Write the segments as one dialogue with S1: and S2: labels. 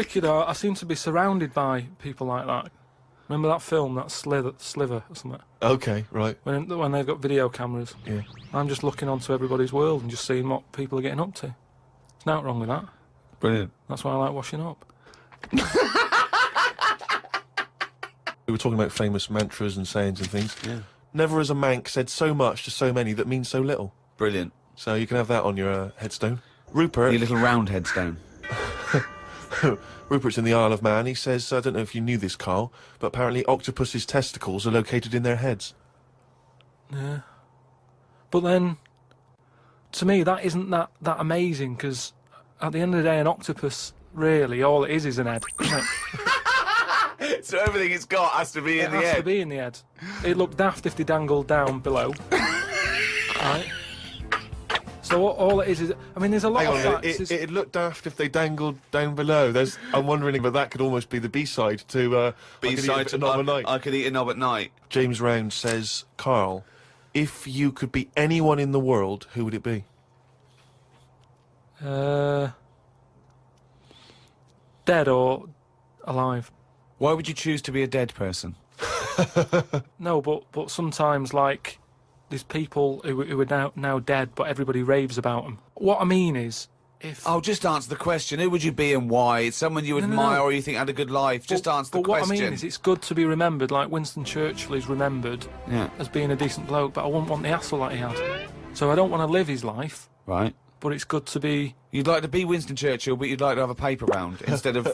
S1: tricky though. I seem to be surrounded by people like that. Remember that film, that Sliver or something?
S2: Okay, right.
S1: When they've got video cameras.
S2: Yeah.
S1: I'm just looking onto everybody's world and just seeing what people are getting up to. There's nothing wrong with that.
S2: Brilliant.
S1: That's why I like washing up.
S2: We were talking about famous mantras and sayings and things.
S3: Yeah.
S2: Never has a Manc said so much to so many that means so little.
S3: Brilliant.
S2: So you can have that on your headstone. Rupert.
S3: Your little round headstone.
S2: Rupert's in the Isle of Man. He says, I don't know if you knew this, Carl, but apparently octopus's testicles are located in their heads.
S1: Yeah. But then, to me, that isn't that amazing, because at the end of the day, an octopus, really, all it is an head. Isn't it?
S3: So everything it's got has to be in the head?
S1: It has to be in the head. It'd look daft if they dangled down below. Right? So all it is... I mean, there's a lot of facts.
S2: It'd look daft if they dangled down below. I'm wondering, but that could almost be the B-side to...
S3: B-side to
S2: Knob at Night.
S3: I Could Eat a Knob at Night.
S2: James Round says, Carl, if you could be anyone in the world, who would it be?
S1: Dead or alive?
S3: Why would you choose to be a dead person?
S1: No, but sometimes, like... There's people who are now dead, but everybody raves about them. What I mean is, if...
S3: Oh, just answer the question. Who would you be and why? It's someone you admire or you think had a good life. Just answer the question.
S1: But what I mean is, it's good to be remembered, like Winston Churchill is remembered as being a decent bloke, but I wouldn't want the hassle that he had. So I don't want to live his life.
S3: Right.
S1: But it's good to be...
S3: You'd like to be Winston Churchill, but you'd like to have a paper round instead of...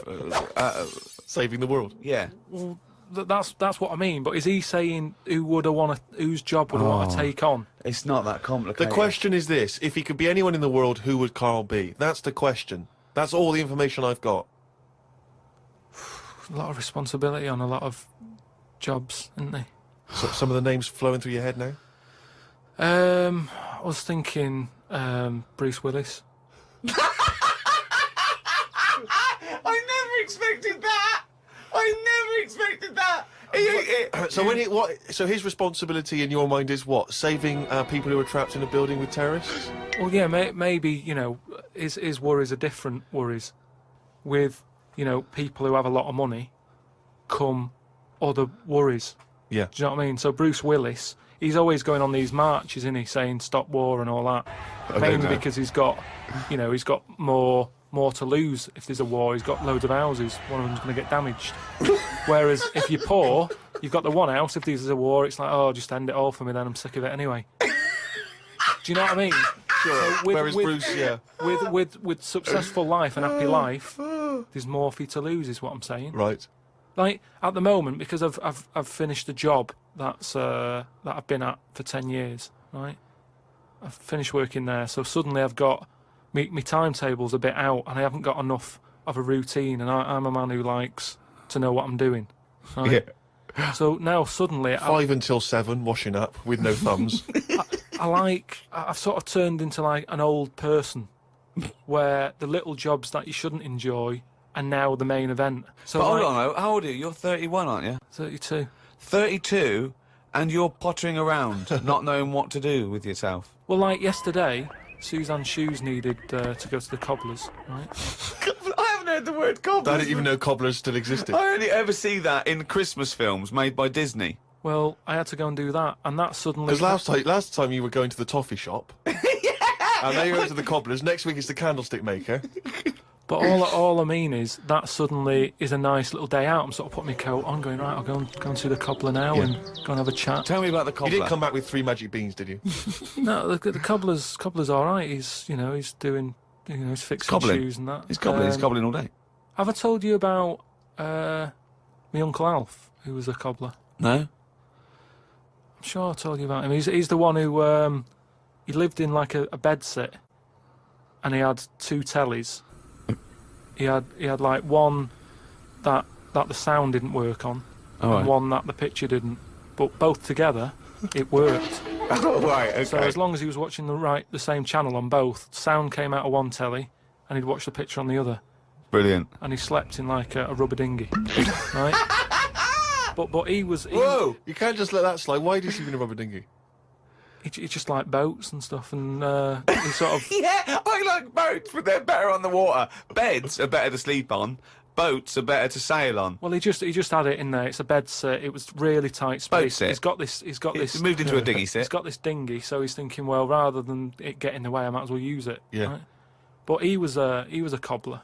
S2: saving the world.
S3: Yeah.
S1: Well, that's what I mean, but is he saying whose job would I want to take on?
S3: It's not that complicated.
S2: The question is this: if he could be anyone in the world, who would Carl be? That's the question. That's all the information I've got.
S1: A lot of responsibility on a lot of jobs, isn't there?
S2: So, some of the names flowing through your head now?
S1: I was thinking Bruce Willis.
S3: I never expected that! I never expected that!
S2: So his responsibility in your mind is what? Saving people who are trapped in a building with terrorists?
S1: Well, yeah, maybe, you know, his worries are different worries. With, you know, people who have a lot of money come other worries.
S2: Yeah.
S1: Do you know what I mean? So Bruce Willis, he's always going on these marches, isn't he, saying stop war and all that. Mainly because he's got, you know, he's got more to lose if there's a war. He's got loads of houses. One of them's going to get damaged. Whereas if you're poor, you've got the one house. If there's a war, it's like, oh, just end it all for me then. I'm sick of it anyway. Do you know what I mean?
S2: Sure.
S1: So
S2: Whereas Bruce, yeah.
S1: With successful life and happy life, there's more for you to lose, is what I'm saying.
S2: Right.
S1: Like at the moment, because I've finished a job that I've been at for 10 years. Right. I've finished working there, so suddenly I've got my timetable's a bit out, and I haven't got enough of a routine, and I'm a man who likes to know what I'm doing. Right? Yeah. So now suddenly
S2: 5 until 7, washing up with no thumbs.
S1: I've sort of turned into like an old person, where the little jobs that you shouldn't enjoy are now the main event. So
S3: but hold on, how old are you? You're 31, aren't you?
S1: 32.
S3: 32, and you're pottering around, not knowing what to do with yourself.
S1: Well, like yesterday, Suzanne's shoes needed to go to the cobblers, right?
S3: I haven't heard the word cobblers.
S2: I didn't even know cobblers still existed.
S3: I only ever see that in Christmas films made by Disney.
S1: Well, I had to go and do that, and that suddenly...
S2: Because last time you were going to the toffee shop, and now you're going to the cobblers, next week it's the candlestick maker.
S1: But all I mean is, that suddenly is a nice little day out. I'm sort of putting my coat on, going, right, I'll go and see the cobbler now and go and have a chat.
S3: Tell me about the cobbler.
S2: You didn't come back with 3 magic beans, did you?
S1: No, the cobbler's all right. He's doing, he's fixing
S3: cobbling.
S1: Shoes and that.
S3: He's cobbling all day.
S1: Have I told you about my Uncle Alf, who was a cobbler?
S3: No.
S1: I'm sure I told you about him. He's the one who, he lived in like a bedsit, and he had 2 tellies. He had like one that the sound didn't work on, and one that the picture didn't. But both together, it worked.
S3: Oh, right, okay.
S1: So as long as he was watching the same channel on both, sound came out of one telly, and he'd watch the picture on the other.
S3: Brilliant.
S1: And he slept in like a rubber dinghy, right? But he was...
S2: Whoa! You can't just let that slide. Why did he sleep in a rubber dinghy?
S1: He just liked boats and stuff, and he sort of...
S3: Yeah, I like boats, but they're better on the water. Beds are better to sleep on. boats are better to sail on.
S1: Well, he just had it in there. It's a bed sit. It was really tight space.
S3: Boat sit.
S1: He's got this.
S3: He's moved into a dinghy sit.
S1: He's got this dinghy, so he's thinking, well, rather than it get in the way, I might as well use it.
S2: Yeah.
S1: Right? But he was a cobbler,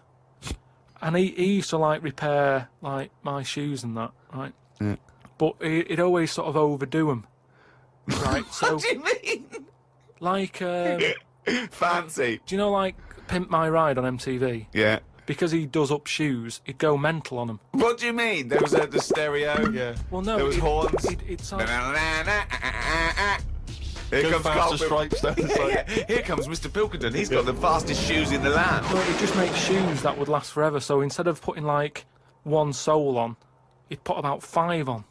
S1: and he used to like repair like my shoes and that, right?
S3: Yeah.
S1: But he'd always sort of overdo them, right? So
S3: What do you mean?
S1: like,
S3: Fancy.
S1: do you know like Pimp My Ride on MTV?
S3: Yeah.
S1: Because he does up shoes, he'd go mental on them.
S3: What do you mean? There was the stereo.
S2: Yeah.
S1: Well, no,
S3: There was horns.
S1: It's like,
S3: Here
S2: Go
S3: comes
S2: faster
S3: Carl
S2: stripes down the side.
S3: yeah, here comes Mr. Pilkington. He's got the fastest shoes in the land.
S1: well, he'd just make shoes that would last forever. So instead of putting like one sole on, he'd put about 5 on.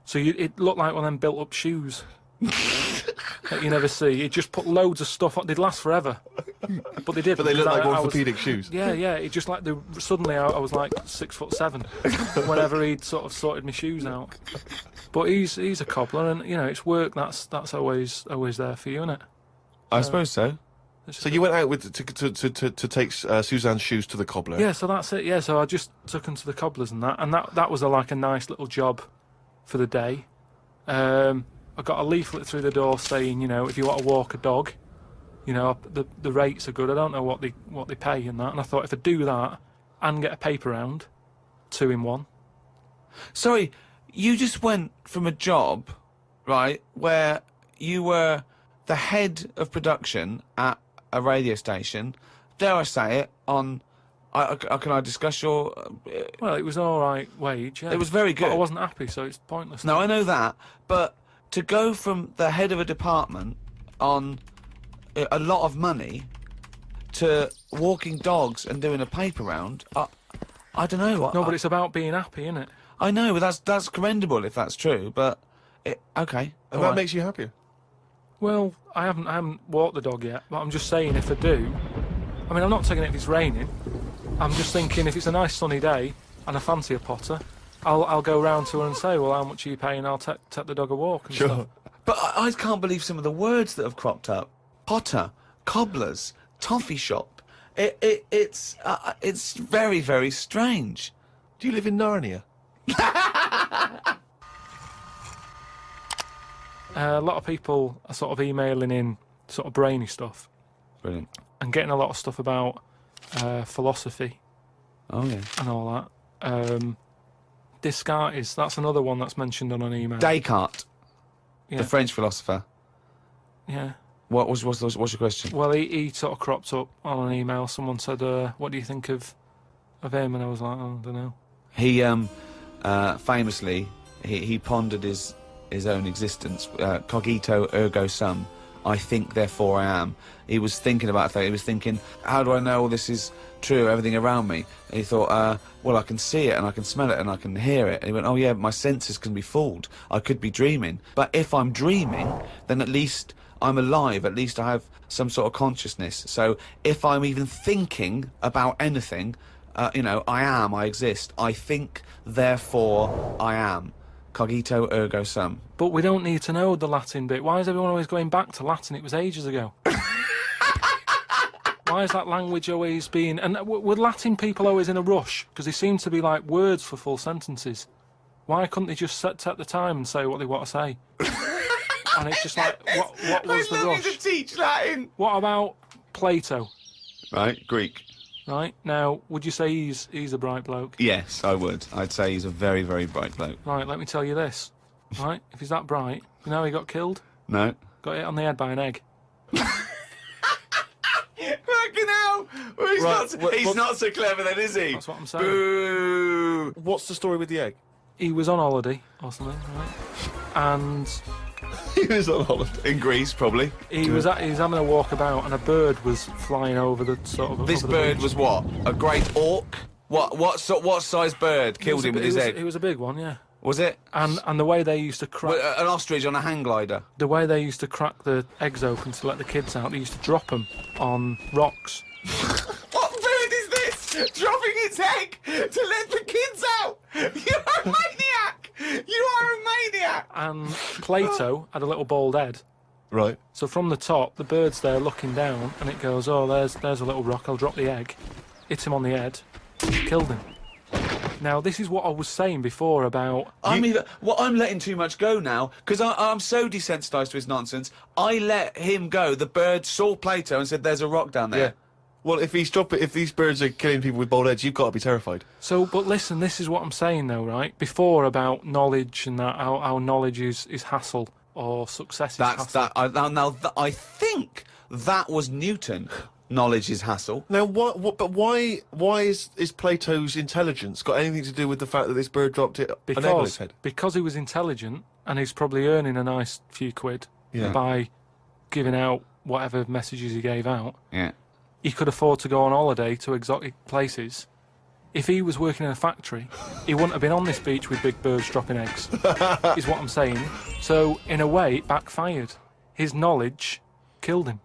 S1: So it looked like one of them built-up shoes that you never see. He'd just put loads of stuff on. They'd last forever, but they did.
S2: But they look
S1: because
S2: like
S1: I was-
S2: orthopedic shoes.
S1: Yeah, yeah. It just like suddenly I was like 6'7" whenever he'd sort of sorted my shoes out. But he's a cobbler, and you know it's work. That's always there for you, isn't it?
S3: I suppose so.
S2: So you went out with to take Suzanne's shoes to the cobbler.
S1: Yeah, so that's it. Yeah, so I just took him to the cobblers and that was like a nice little job for the day. I got a leaflet through the door saying, you know, if you want to walk a dog, you know, the rates are good. I don't know what they pay and that. And I thought if I do that and get a paper round, 2 in 1.
S3: Sorry, you just went from a job, right, where you were the head of production at a radio station, dare I say it, on... can I discuss your...
S1: Well, it was an all right wage. Yeah.
S3: It was very good.
S1: But I wasn't happy, so it's pointless.
S3: No, I know that, but to go from the head of a department on a lot of money to walking dogs and doing a paper round, I don't know.
S1: No, but it's about being happy, isn't it?
S3: I know, but that's commendable if that's true, but... okay.
S2: And
S3: all
S2: that
S3: right.
S2: makes you happier.
S1: Well, I haven't walked the dog yet, but I'm just saying if I do... I mean, I'm not taking it if it's raining. I'm just thinking if it's a nice sunny day and I fancy a potter, I'll go round to her and say, well, how much are you paying? I'll take the dog a walk and stuff.
S3: But I can't believe some of the words that have cropped up. Potter, cobblers, toffee shop. It's very, very strange.
S2: Do you live in Narnia?
S1: A lot of people are sort of emailing in sort of brainy stuff
S3: Brilliant.
S1: and getting a lot of stuff about philosophy
S3: Oh, yeah.
S1: and all that. Descartes, that's another one that's mentioned on an email.
S3: Descartes,
S1: Yeah.
S3: the French philosopher.
S1: Yeah.
S3: What's your question?
S1: Well, he sort of cropped up on an email. Someone said, what do you think of him? And I was like, oh, I don't know.
S3: He famously he pondered his own existence. Cogito ergo sum. I think, therefore I am. He was thinking about that. He was thinking, how do I know all this is true, everything around me? And he thought, well, I can see it and I can smell it and I can hear it. And he went, oh yeah, my senses can be fooled. I could be dreaming. But if I'm dreaming, then at least I'm alive. At least I have some sort of consciousness. So if I'm even thinking about anything, I exist. I think, therefore I am. Cogito ergo sum.
S1: But we don't need to know the Latin bit. Why is everyone always going back to Latin? It was ages ago. Why is that language always being... And were Latin people always in a rush? Because they seem to be like words for full sentences. Why couldn't they just take the time and say what they want to say? And it's just like, what was the rush?
S3: to teach Latin.
S1: What about Plato?
S3: Right, Greek.
S1: Right, now, would you say he's a bright bloke?
S3: Yes, I would. I'd say he's a very, very bright bloke.
S1: Right, let me tell you this. Right, if he's that bright, you know how he got killed?
S3: No.
S1: Got hit on the head by an egg.
S3: Fucking hell! Well, he's not so clever then, is he?
S1: That's what I'm saying.
S3: Boo!
S2: What's the story with the egg?
S1: He was on holiday or something, right? And
S2: He was on holiday.
S3: In Greece, probably.
S1: he was having a walk about, and a bird was flying over the sort of.
S3: This
S1: over the
S3: bird
S1: beach.
S3: was what? A great auk? What size bird killed him with his egg?
S1: It was a big one, yeah.
S3: Was it?
S1: And the way they used to crack
S3: An ostrich on a hang glider.
S1: the eggs open to let the kids out, they used to drop them on rocks.
S3: What bird is this? Dropping its egg to let the kids out? You are a maniac! You are a maniac!
S1: And Plato had a little bald head.
S2: Right.
S1: So from the top, the bird's there looking down, and it goes, oh, there's a little rock, I'll drop the egg. Hit him on the head, killed him. Now, this is what I was saying before about...
S3: I'm letting too much go now, because I'm so desensitised to his nonsense. I let him go. The bird saw Plato and said, there's a rock down there.
S2: Yeah. Well, if these birds are killing people with bald heads, you've got to be terrified.
S1: So, but listen, this is what I'm saying, though, right? Before, about knowledge and that, how knowledge is hassle, or success is hassle.
S3: I think that was Newton. Knowledge is hassle.
S2: Now, but why is Plato's intelligence got anything to do with the fact that this bird dropped an egg on its head?
S1: Because he was intelligent, and he's probably earning a nice few quid by giving out whatever messages he gave out.
S3: Yeah.
S1: He could afford to go on holiday to exotic places. If he was working in a factory, he wouldn't have been on this beach with big birds dropping eggs, is what I'm saying. So, in a way, it backfired. His knowledge killed him.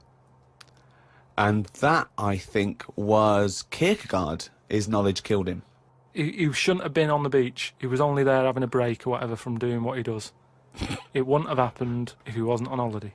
S3: And that, I think, was Kierkegaard. His knowledge killed him.
S1: He shouldn't have been on the beach. He was only there having a break or whatever from doing what he does. It wouldn't have happened if he wasn't on holiday.